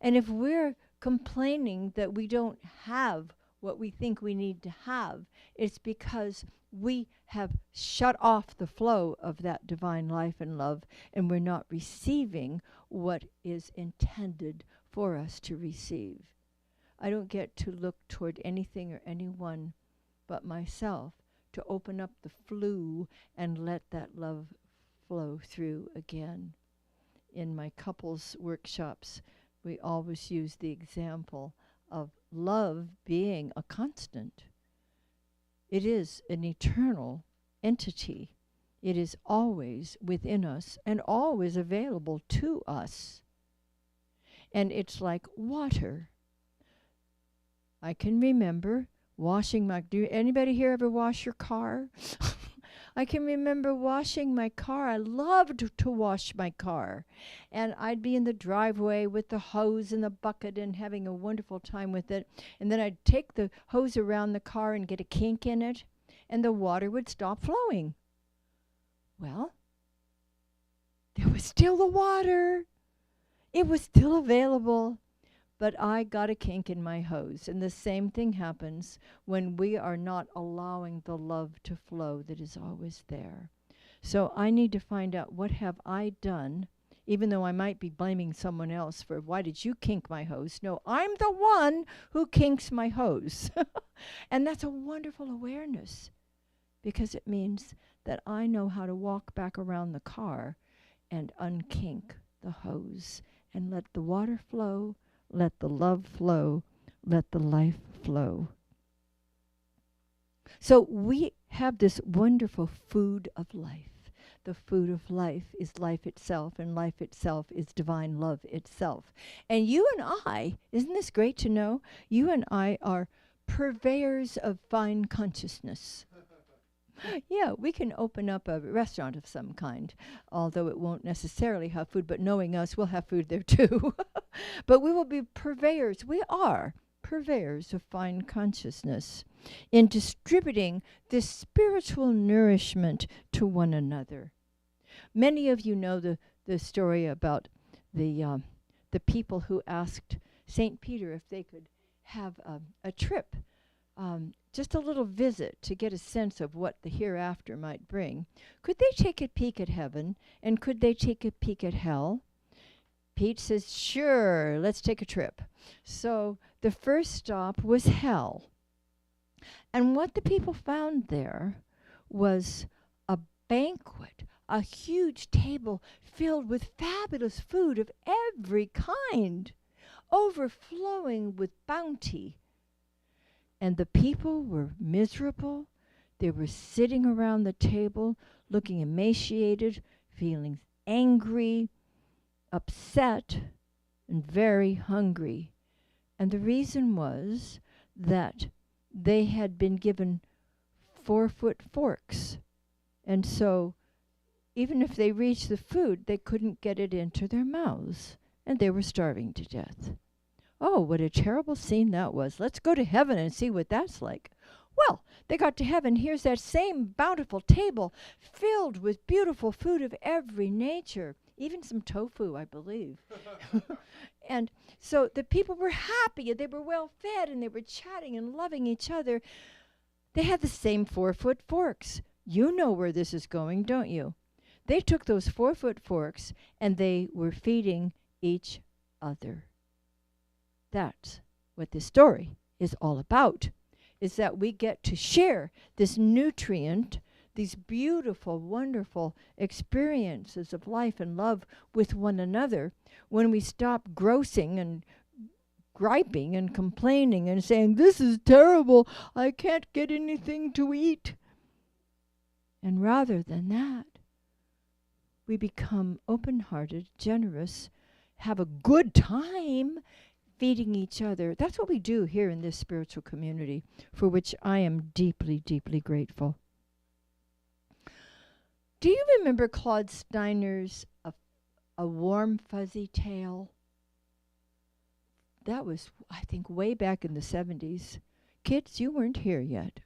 And if we're complaining that we don't have what we think we need to have, it's because we have shut off the flow of that divine life and love, and we're not receiving what is intended for us to receive. I don't get to look toward anything or anyone but myself to open up the flue and let that love flow through again. In my couples workshops, we always use the example of love being a constant. It is an eternal entity. It is always within us and always available to us. And it's like water. I can remember washing my... Do anybody here ever wash your car? I can remember washing my car. I loved to wash my car. And I'd be in the driveway with the hose and the bucket and having a wonderful time with it. And then I'd take the hose around the car and get a kink in it, and the water would stop flowing. Well, there was still the water. It was still available. But I got a kink in my hose. And the same thing happens when we are not allowing the love to flow that is always there. So I need to find out, what have I done even though I might be blaming someone else for, why did you kink my hose? No, I'm the one who kinks my hose. And that's a wonderful awareness, because it means that I know how to walk back around the car and unkink the hose and let the water flow, let the love flow, let the life flow. So we have this wonderful food of life. The food of life is life itself, and life itself is divine love itself. And you and I, isn't this great to know? You and I are purveyors of fine consciousness. Yeah, we can open up a restaurant of some kind, although it won't necessarily have food, but knowing us, we'll have food there too. But we will be purveyors. We are purveyors of fine consciousness in distributing this spiritual nourishment to one another. Many of you know the story about the people who asked St. Peter if they could have a trip, just a little visit to get a sense of what the hereafter might bring. Could they take a peek at heaven, and could they take a peek at hell? Pete says, sure, let's take a trip. So the first stop was hell. And what the people found there was a banquet, a huge table filled with fabulous food of every kind, overflowing with bounty. And the people were miserable. They were sitting around the table, looking emaciated, feeling angry, upset, and very hungry. And the reason was that they had been given 4-foot forks. And so even if they reached the food, they couldn't get it into their mouths, and they were starving to death. Oh, what a terrible scene that was. Let's go to heaven and see what that's like. Well, they got to heaven. Here's that same bountiful table filled with beautiful food of every nature, even some tofu, I believe. And so the people were happy, and they were well fed, and they were chatting and loving each other. They had the same 4-foot forks. You know where this is going, don't you? They took those 4-foot forks, and they were feeding each other. That's what this story is all about, is that we get to share this nutrient, these beautiful, wonderful experiences of life and love with one another when we stop grossing and griping and complaining and saying, this is terrible, I can't get anything to eat. And rather than that, we become open-hearted, generous, have a good time feeding each other. That's what we do here in this spiritual community, for which I am deeply, deeply grateful. Do you remember Claude Steiner's A Warm Fuzzy Tale? That was, I think, way back in the 70s. Kids, you weren't here yet.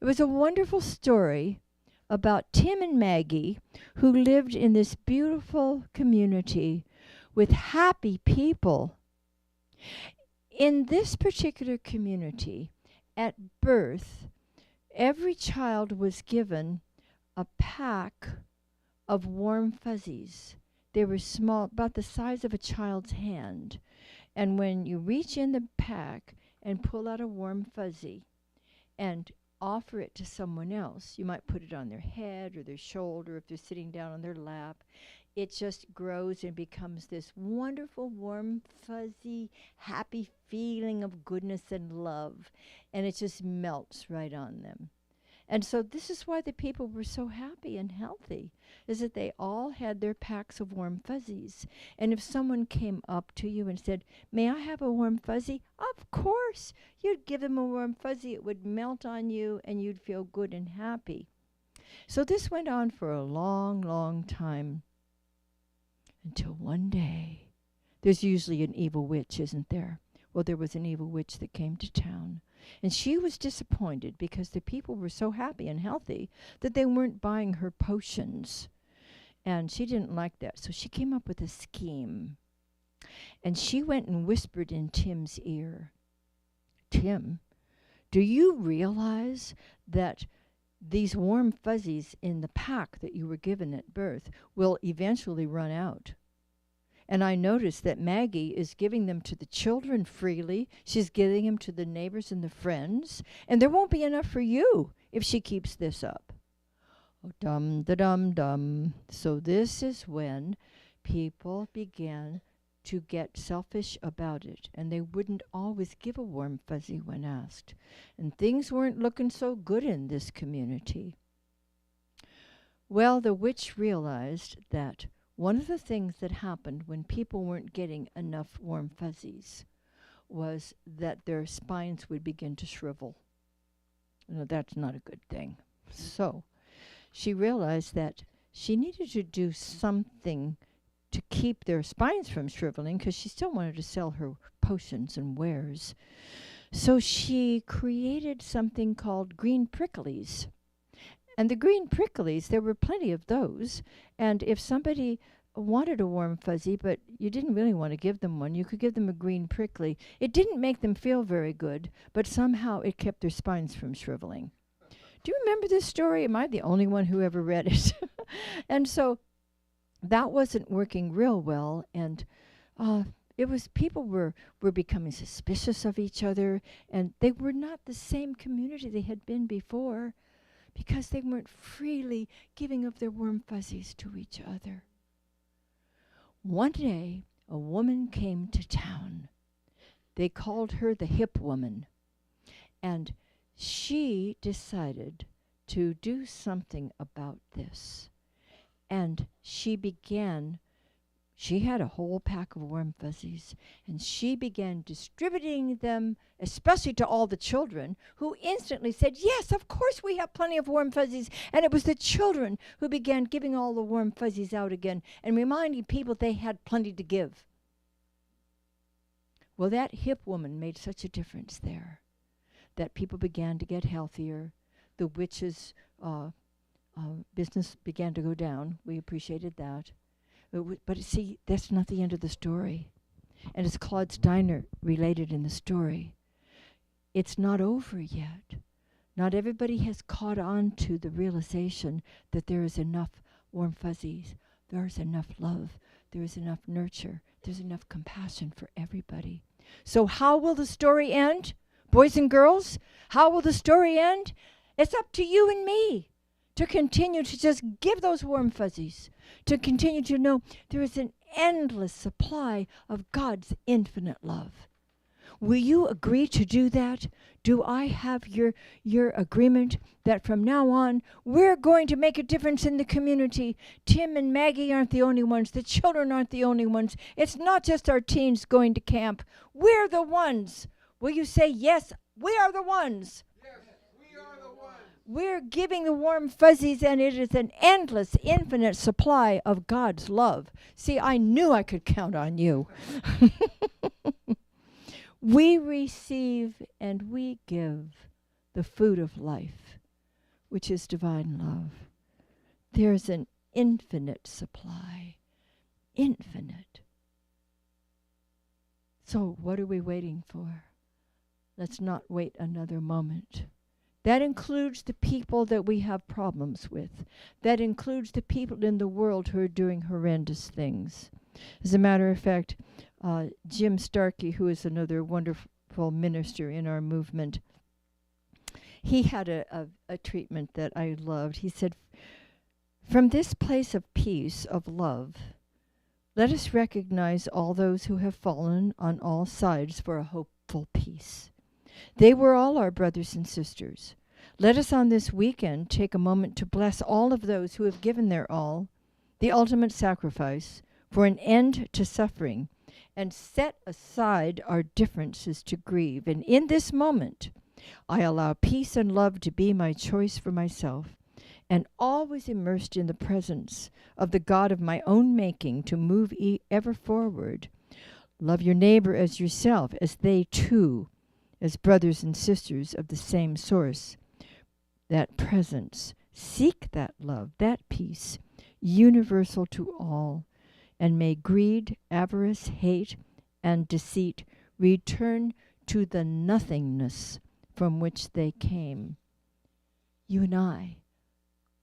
It was a wonderful story about Tim and Maggie, who lived in this beautiful community with happy people. In this particular community, at birth, every child was given a pack of warm fuzzies. They were small, about the size of a child's hand. And when you reach in the pack and pull out a warm fuzzy and offer it to someone else, you might put it on their head or their shoulder if they're sitting down on their lap, it just grows and becomes this wonderful, warm, fuzzy, happy feeling of goodness and love. And it just melts right on them. And so this is why the people were so happy and healthy, is that they all had their packs of warm fuzzies. And if someone came up to you and said, may I have a warm fuzzy? Of course. You'd give them a warm fuzzy. It would melt on you, and you'd feel good and happy. So this went on for a long, long time. Until one day, there's usually an evil witch, isn't there? Well, there was an evil witch that came to town. And she was disappointed because the people were so happy and healthy that they weren't buying her potions. And she didn't like that. So she came up with a scheme. And she went and whispered in Tim's ear, Tim, do you realize that these warm fuzzies in the pack that you were given at birth will eventually run out. And I noticed that Maggie is giving them to the children freely. She's giving them to the neighbors and the friends. And there won't be enough for you if she keeps this up. Oh, dum-da-dum-dum. So this is when people began to get selfish about it. And they wouldn't always give a warm fuzzy when asked. And things weren't looking so good in this community. Well, the witch realized that one of the things that happened when people weren't getting enough warm fuzzies was that their spines would begin to shrivel. That's not a good thing. So she realized that she needed to do something to keep their spines from shriveling, because she still wanted to sell her potions and wares. So she created something called green pricklies. And the green pricklies, there were plenty of those. And if somebody wanted a warm fuzzy, but you didn't really want to give them one, you could give them a green prickly. It didn't make them feel very good, but somehow it kept their spines from shriveling. Do you remember this story? Am I the only one who ever read it? And so that wasn't working real well. And it was, people were becoming suspicious of each other. And they were not the same community they had been before, because they weren't freely giving of their warm fuzzies to each other. One day, a woman came to town. They called her the hip woman. And she decided to do something about this. And she had a whole pack of warm fuzzies, and she began distributing them, especially to all the children, who instantly said, yes, of course we have plenty of warm fuzzies. And it was the children who began giving all the warm fuzzies out again and reminding people they had plenty to give. Well, that hip woman made such a difference there that people began to get healthier. The witches' business began to go down. We appreciated that. But see, that's not the end of the story. And as Claude Steiner related in the story, it's not over yet. Not everybody has caught on to the realization that there is enough warm fuzzies, there's enough love, there is enough nurture, there's enough compassion for everybody. So how will the story end? Boys and girls, how will the story end? It's up to you and me to continue to just give those warm fuzzies, to continue to know there is an endless supply of God's infinite love. Will you agree to do that? Do I have your agreement that from now on, we're going to make a difference in the community? Tim and Maggie aren't the only ones. The children aren't the only ones. It's not just our teens going to camp. We're the ones. Will you say, yes, we are the ones? We're giving the warm fuzzies, and it is an endless, infinite supply of God's love. See, I knew I could count on you. We receive and we give the food of life, which is divine love. There's an infinite supply. Infinite. So what are we waiting for? Let's not wait another moment. That includes the people that we have problems with. That includes the people in the world who are doing horrendous things. As a matter of fact, Jim Starkey, who is another wonderful minister in our movement, he had a treatment that I loved. He said, from this place of peace, of love, let us recognize all those who have fallen on all sides for a hopeful peace. They were all our brothers and sisters. Let us on this weekend take a moment to bless all of those who have given their all, the ultimate sacrifice, for an end to suffering, and set aside our differences to grieve. And in this moment, I allow peace and love to be my choice for myself, and always immersed in the presence of the God of my own making to move ever forward. Love your neighbor as yourself, as they too, as brothers and sisters of the same source. That presence, seek that love, that peace, universal to all, and may greed, avarice, hate, and deceit return to the nothingness from which they came. You and I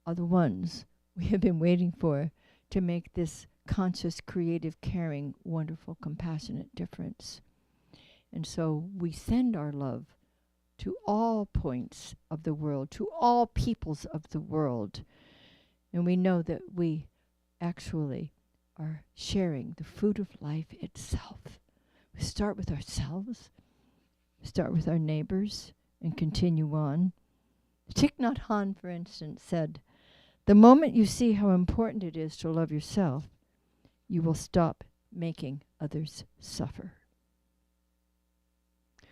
are the ones we have been waiting for to make this conscious, creative, caring, wonderful, compassionate difference. And so we send our love to all points of the world, to all peoples of the world. And we know that we actually are sharing the food of life itself. We start with ourselves, start with our neighbors, and continue on. Thich Nhat Hanh, for instance, said, "The moment you see how important it is to love yourself, you will stop making others suffer."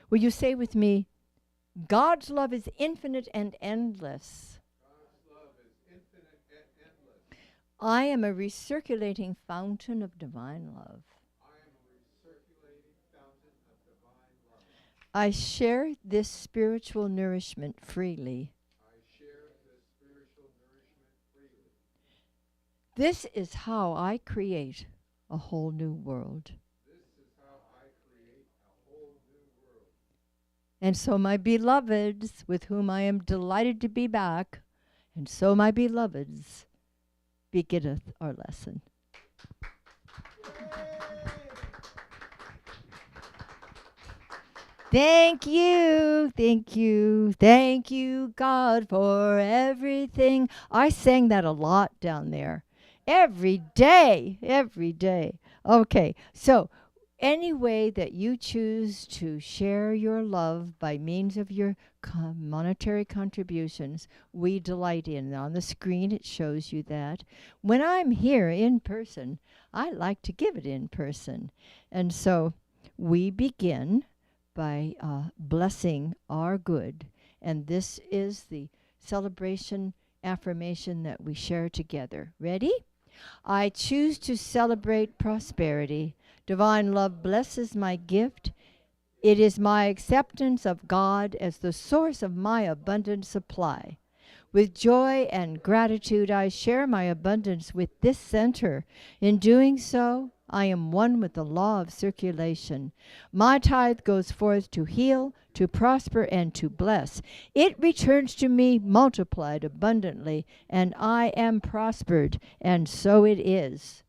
Will you say with me, God's love is infinite and endless. I am a recirculating fountain of divine love. I share this spiritual nourishment freely. This is how I create a whole new world. And so my beloveds, with whom I am delighted to be back, and so my beloveds, beginneth our lesson. Thank you, thank you, thank you, God, for everything. I sang that a lot down there. Every day, every day. Okay, so any way that you choose to share your love by means of your monetary contributions, we delight in. On the screen, it shows you that. When I'm here in person, I like to give it in person. And so we begin by blessing our good. And this is the celebration affirmation that we share together. Ready? I choose to celebrate prosperity. Divine love blesses my gift. It is my acceptance of God as the source of my abundant supply. With joy and gratitude, I share my abundance with this center. In doing so, I am one with the law of circulation. My tithe goes forth to heal, to prosper, and to bless. It returns to me multiplied abundantly, and I am prospered, and so it is.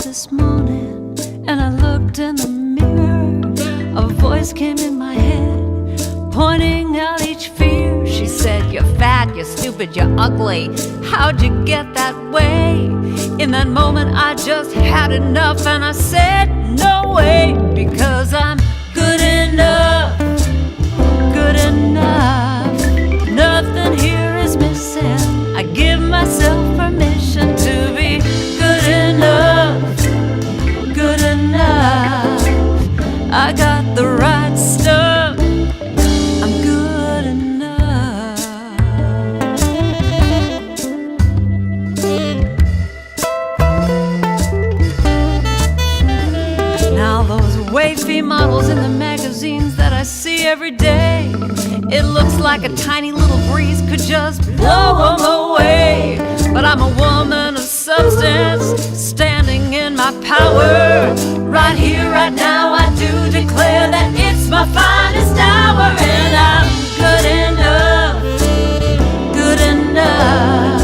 This morning, and I looked in the mirror, a voice came in my head, pointing out each fear. She said, "You're fat, you're stupid, you're ugly. How'd you get that way?" In that moment I just had enough, and I said, "No way, because I'm good enough, good enough. Nothing here is missing. I give myself permission to be good enough, good enough. I got the right stuff. I'm good enough." Now those wavy models in the magazines that I see every day, it looks like a tiny little breeze could just blow them away. But I'm a woman of substance, standing in my power. Right here, right now, I do declare that it's my finest hour. And I'm good enough, good enough.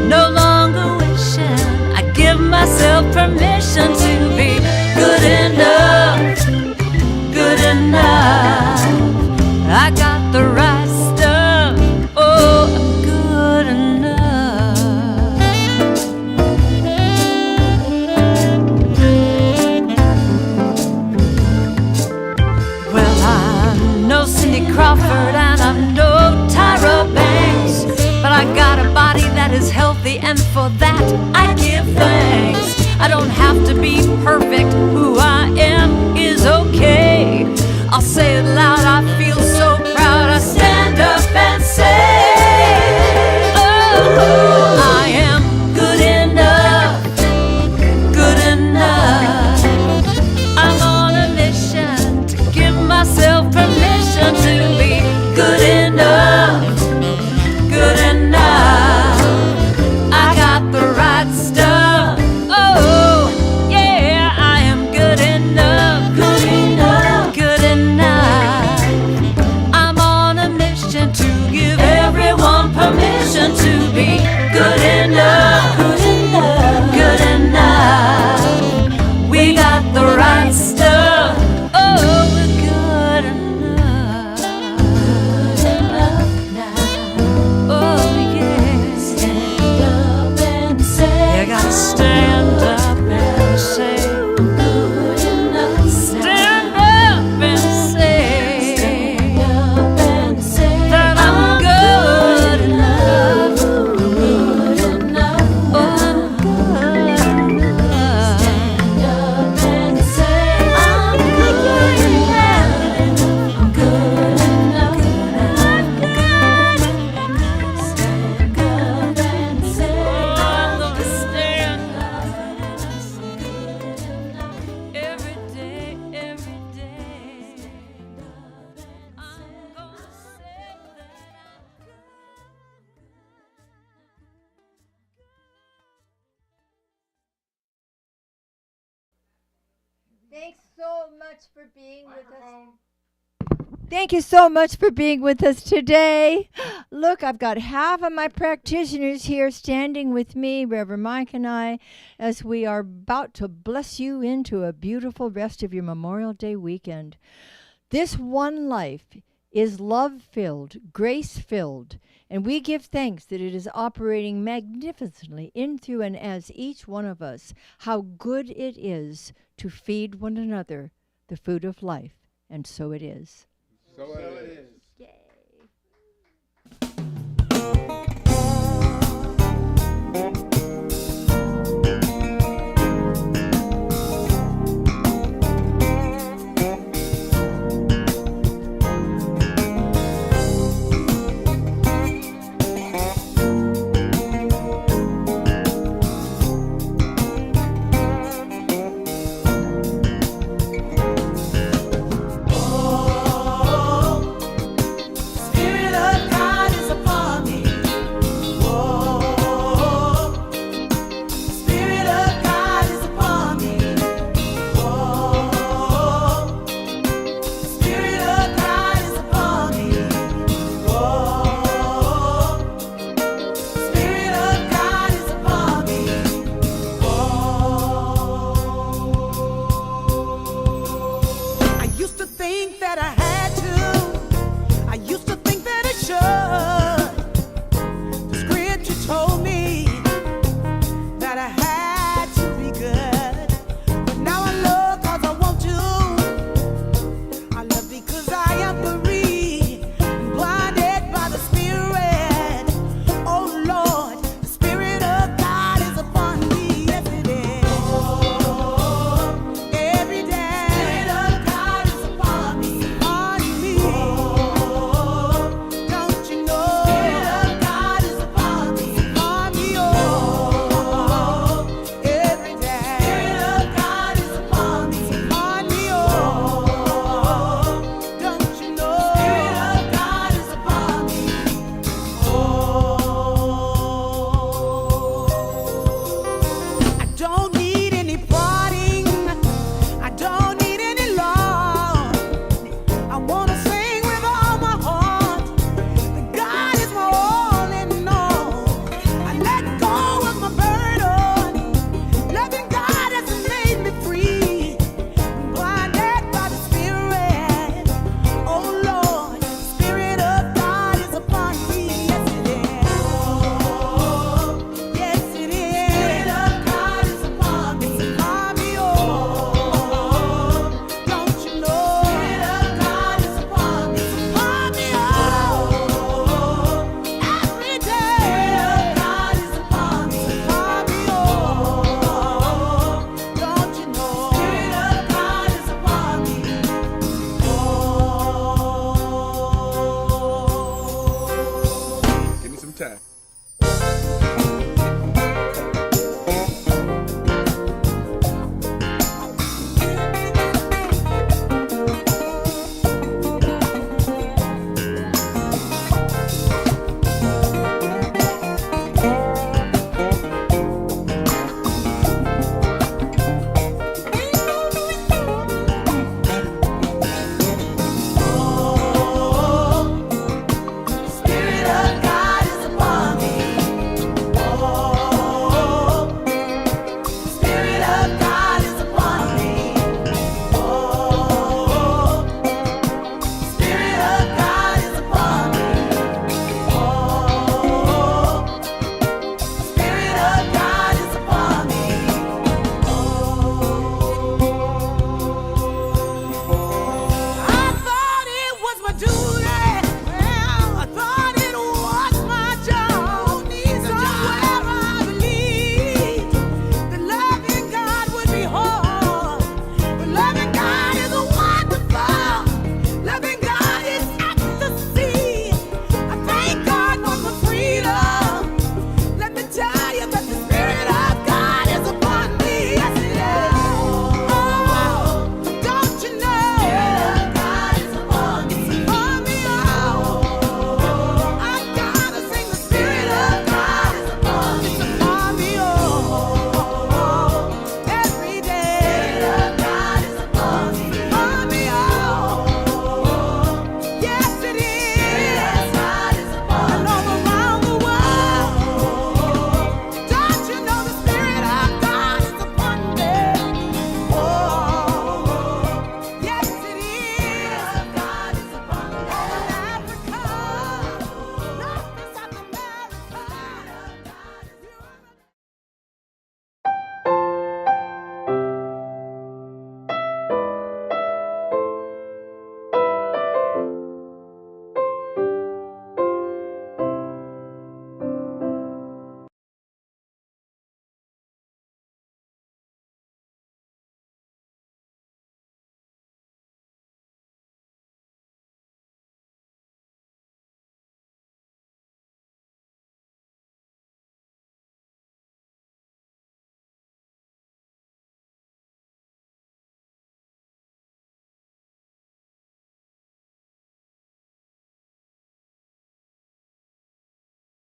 No longer wishing, I give myself permission to be good enough, good enough. I got the right stuff. Oh, I'm good enough. Well, I know Cindy Crawford and for that I give thanks. I don't have to be perfect, who I am is okay. I'll say it loud, I feel so proud, I stand up and say, oh, I am good enough, good enough. I'm on a mission to give myself permission to be good enough, good enough. I got the right stuff. Oh, yeah, I am good enough, good enough, good enough. I'm on a mission to give everyone permission to be good enough, good enough, good enough. We got the right stuff. Oh, we're good enough. Good enough now. Oh, yeah. Stand up and say. You gotta stand up and say. Good enough. Stand up and say. Stand up and say. That I'm good enough. Good enough. Oh, I'm good enough. Stand up and say. I'm good enough. I'm good enough. Stand up and say. I'm gonna stand up every day, every day. I'm gonna say that I'm good. Thanks so much for being with us. Thank you so much for being with us today. Look, I've got half of my practitioners here standing with me, Reverend Mike and I, as we are about to bless you into a beautiful rest of your Memorial Day weekend. This one life is love-filled, grace-filled, and we give thanks that it is operating magnificently in through and as each one of us. How good it is to feed one another the food of life, and so it is. So it is.